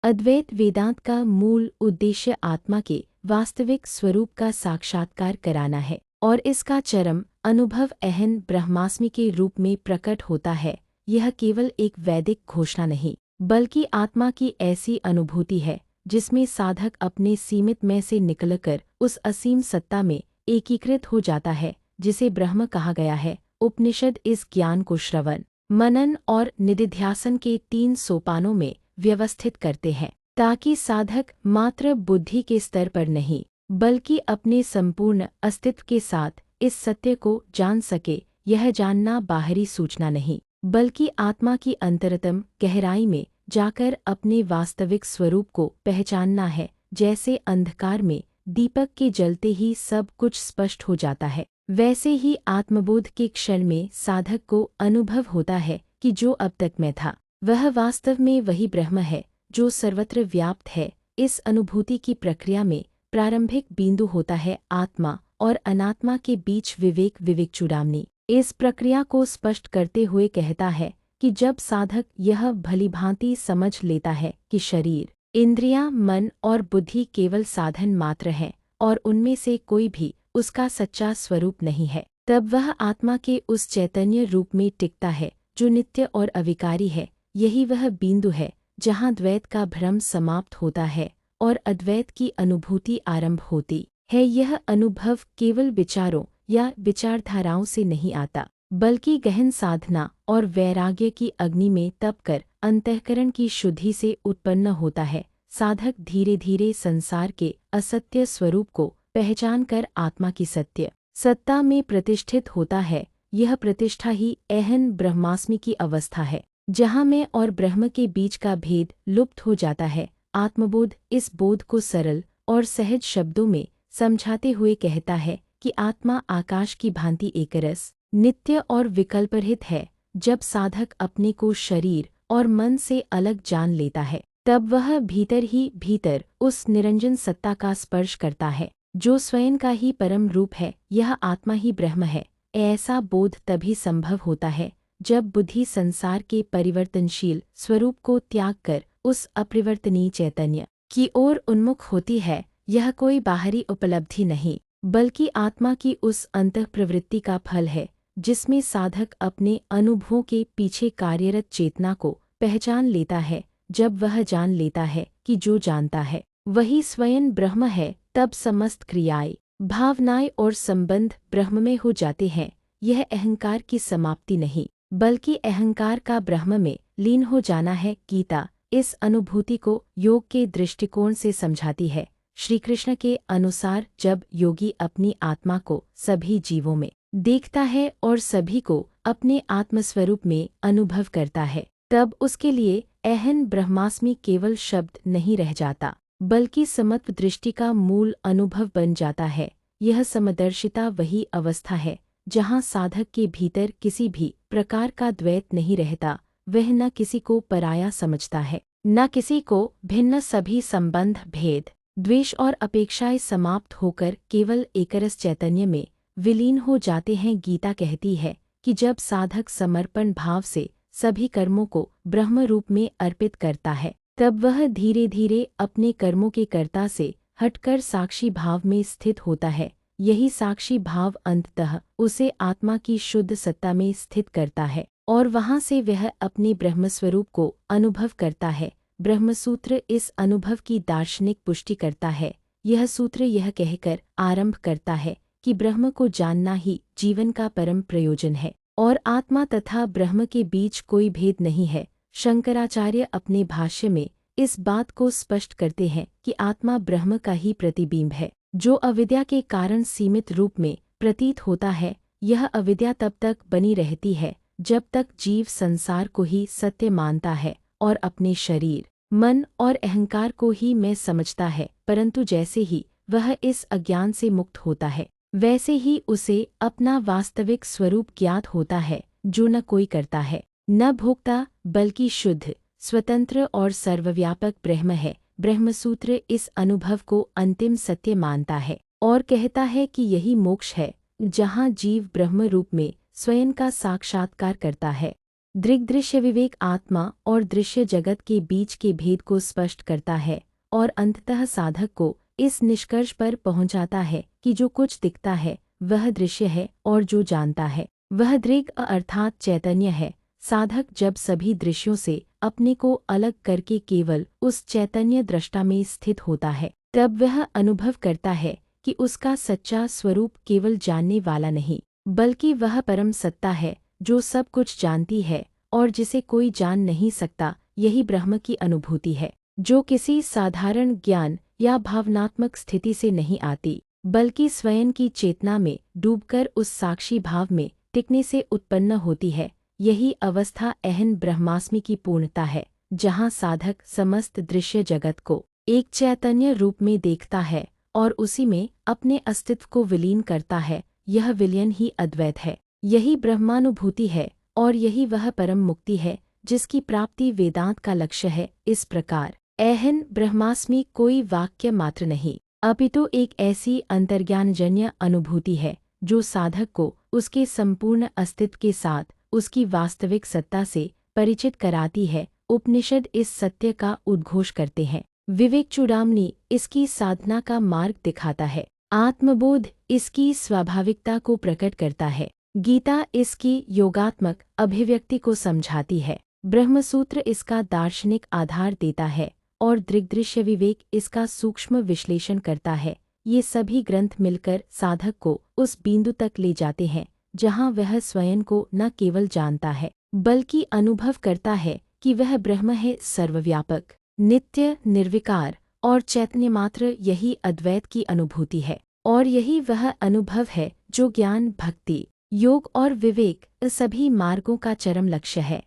अद्वैत वेदांत का मूल उद्देश्य आत्मा के वास्तविक स्वरूप का साक्षात्कार कराना है और इसका चरम अनुभव अहं ब्रह्मास्मि के रूप में प्रकट होता है। यह केवल एक वैदिक घोषणा नहीं, बल्कि आत्मा की ऐसी अनुभूति है जिसमें साधक अपने सीमित मैं से निकलकर उस असीम सत्ता में एकीकृत हो जाता है जिसे ब्रह्म कहा गया है। उपनिषद इस ज्ञान को श्रवण, मनन और निदिध्यासन के 3 सोपानों में व्यवस्थित करते हैं ताकि साधक मात्र बुद्धि के स्तर पर नहीं बल्कि अपने संपूर्ण अस्तित्व के साथ इस सत्य को जान सके। यह जानना बाहरी सूचना नहीं बल्कि आत्मा की अंतरतम गहराई में जाकर अपने वास्तविक स्वरूप को पहचानना है। जैसे अंधकार में दीपक के जलते ही सब कुछ स्पष्ट हो जाता है, वैसे ही आत्मबोध के क्षण में साधक को अनुभव होता है कि जो अब तक मैं था वह वास्तव में वही ब्रह्म है जो सर्वत्र व्याप्त है। इस अनुभूति की प्रक्रिया में प्रारंभिक बिंदु होता है आत्मा और अनात्मा के बीच विवेक चूड़ामणि। इस प्रक्रिया को स्पष्ट करते हुए कहता है कि जब साधक यह भलीभांति समझ लेता है कि शरीर, इंद्रियां, मन और बुद्धि केवल साधन मात्र हैं और उनमें से कोई भी उसका सच्चा स्वरूप नहीं है, तब वह आत्मा के उस चैतन्य रूप में टिकता है जो नित्य और अविकारी है। यही वह बिंदु है जहाँ द्वैत का भ्रम समाप्त होता है और अद्वैत की अनुभूति आरंभ होती है। यह अनुभव केवल विचारों या विचारधाराओं से नहीं आता, बल्कि गहन साधना और वैराग्य की अग्नि में तपकर अंतःकरण की शुद्धि से उत्पन्न होता है। साधक धीरे धीरे संसार के असत्य स्वरूप को पहचान कर आत्मा की सत्य सत्ता में प्रतिष्ठित होता है। यह प्रतिष्ठा ही अहं ब्रह्मास्मि की अवस्था है, जहाँ मैं और ब्रह्म के बीच का भेद लुप्त हो जाता है। आत्मबोध इस बोध को सरल और सहज शब्दों में समझाते हुए कहता है कि आत्मा आकाश की भांति एकरस, नित्य और विकल्परहित है। जब साधक अपने को शरीर और मन से अलग जान लेता है, तब वह भीतर ही भीतर उस निरंजन सत्ता का स्पर्श करता है जो स्वयं का ही परम रूप है। यह आत्मा ही ब्रह्म है। ऐसा बोध तभी संभव होता है जब बुद्धि संसार के परिवर्तनशील स्वरूप को त्याग कर उस अपरिवर्तनीय चैतन्य की ओर उन्मुख होती है। यह कोई बाहरी उपलब्धि नहीं, बल्कि आत्मा की उस अंतःप्रवृत्ति का फल है जिसमें साधक अपने अनुभवों के पीछे कार्यरत चेतना को पहचान लेता है। जब वह जान लेता है कि जो जानता है वही स्वयं ब्रह्म है, तब समस्त क्रियाएं, भावनाएं और संबंध ब्रह्म में हो जाते हैं। यह अहंकार की समाप्ति नहीं, बल्कि अहंकार का ब्रह्म में लीन हो जाना है। गीता इस अनुभूति को योग के दृष्टिकोण से समझाती है। श्री कृष्ण के अनुसार जब योगी अपनी आत्मा को सभी जीवों में देखता है और सभी को अपने आत्मस्वरूप में अनुभव करता है, तब उसके लिए अहं ब्रह्मास्मि केवल शब्द नहीं रह जाता, बल्कि समत्व दृष्टि का मूल अनुभव बन जाता है। यह समदर्शिता वही अवस्था है जहाँ साधक के भीतर किसी भी प्रकार का द्वैत नहीं रहता। वह न किसी को पराया समझता है, न किसी को भिन्न। सभी संबंध, भेद, द्वेष और अपेक्षाएं समाप्त होकर केवल एकरस चैतन्य में विलीन हो जाते हैं। गीता कहती है कि जब साधक समर्पण भाव से सभी कर्मों को ब्रह्म रूप में अर्पित करता है, तब वह धीरे धीरे अपने कर्मों के कर्ता से हटकर साक्षी भाव में स्थित होता है। यही साक्षी भाव अंततः उसे आत्मा की शुद्ध सत्ता में स्थित करता है और वहाँ से वह अपने ब्रह्मस्वरूप को अनुभव करता है। ब्रह्मसूत्र इस अनुभव की दार्शनिक पुष्टि करता है। यह सूत्र यह कहकर आरंभ करता है कि ब्रह्म को जानना ही जीवन का परम प्रयोजन है और आत्मा तथा ब्रह्म के बीच कोई भेद नहीं है। शंकराचार्य अपने भाष्य में इस बात को स्पष्ट करते हैं कि आत्मा ब्रह्म का ही प्रतिबिंब है जो अविद्या के कारण सीमित रूप में प्रतीत होता है। यह अविद्या तब तक बनी रहती है जब तक जीव संसार को ही सत्य मानता है और अपने शरीर, मन और अहंकार को ही मैं समझता है। परंतु जैसे ही वह इस अज्ञान से मुक्त होता है, वैसे ही उसे अपना वास्तविक स्वरूप ज्ञात होता है जो न कोई करता है, न भोक्ता, बल्कि शुद्ध, स्वतंत्र और सर्वव्यापक ब्रह्म है। ब्रह्मसूत्र इस अनुभव को अंतिम सत्य मानता है और कहता है कि यही मोक्ष है, जहाँ जीव ब्रह्म रूप में स्वयं का साक्षात्कार करता है। दृग्दृश्य विवेक आत्मा और दृश्य जगत के बीच के भेद को स्पष्ट करता है और अंततः साधक को इस निष्कर्ष पर पहुंचाता है कि जो कुछ दिखता है वह दृश्य है और जो जानता है वह दृग अर्थात चैतन्य है। साधक जब सभी दृश्यों से अपने को अलग करके केवल उस चैतन्य दृष्टा में स्थित होता है तब वह अनुभव करता है कि उसका सच्चा स्वरूप केवल जानने वाला नहीं बल्कि वह परम सत्ता है जो सब कुछ जानती है और जिसे कोई जान नहीं सकता। यही ब्रह्म की अनुभूति है जो किसी साधारण ज्ञान या भावनात्मक स्थिति से नहीं आती बल्कि स्वयं की चेतना में डूबकर उस साक्षी भाव में टिकने से उत्पन्न होती है। यही अवस्था अहं ब्रह्मास्मि की पूर्णता है जहाँ साधक समस्त दृश्य जगत को एक चैतन्य रूप में देखता है और उसी में अपने अस्तित्व को विलीन करता है। यह विलयन ही अद्वैत है, यही ब्रह्मानुभूति है और यही वह परम मुक्ति है जिसकी प्राप्ति वेदांत का लक्ष्य है। इस प्रकार अहं ब्रह्मास्मि कोई वाक्य मात्र नहीं अपितु एक ऐसी अंतर्ज्ञानजन्य अनुभूति है जो साधक को उसके संपूर्ण अस्तित्व के साथ उसकी वास्तविक सत्ता से परिचित कराती है। उपनिषद इस सत्य का उद्घोष करते हैं, विवेक चूड़ामणि इसकी साधना का मार्ग दिखाता है, आत्मबोध इसकी स्वाभाविकता को प्रकट करता है, गीता इसकी योगात्मक अभिव्यक्ति को समझाती है, ब्रह्मसूत्र इसका दार्शनिक आधार देता है और दृग्दृश्य विवेक इसका सूक्ष्म विश्लेषण करता है। ये सभी ग्रंथ मिलकर साधक को उस बिंदु तक ले जाते हैं जहाँ वह स्वयं को न केवल जानता है बल्कि अनुभव करता है कि वह ब्रह्म है, सर्वव्यापक, नित्य, निर्विकार और चैतन्य मात्र। यही अद्वैत की अनुभूति है और यही वह अनुभव है जो ज्ञान, भक्ति, योग और विवेक सभी मार्गों का चरम लक्ष्य है।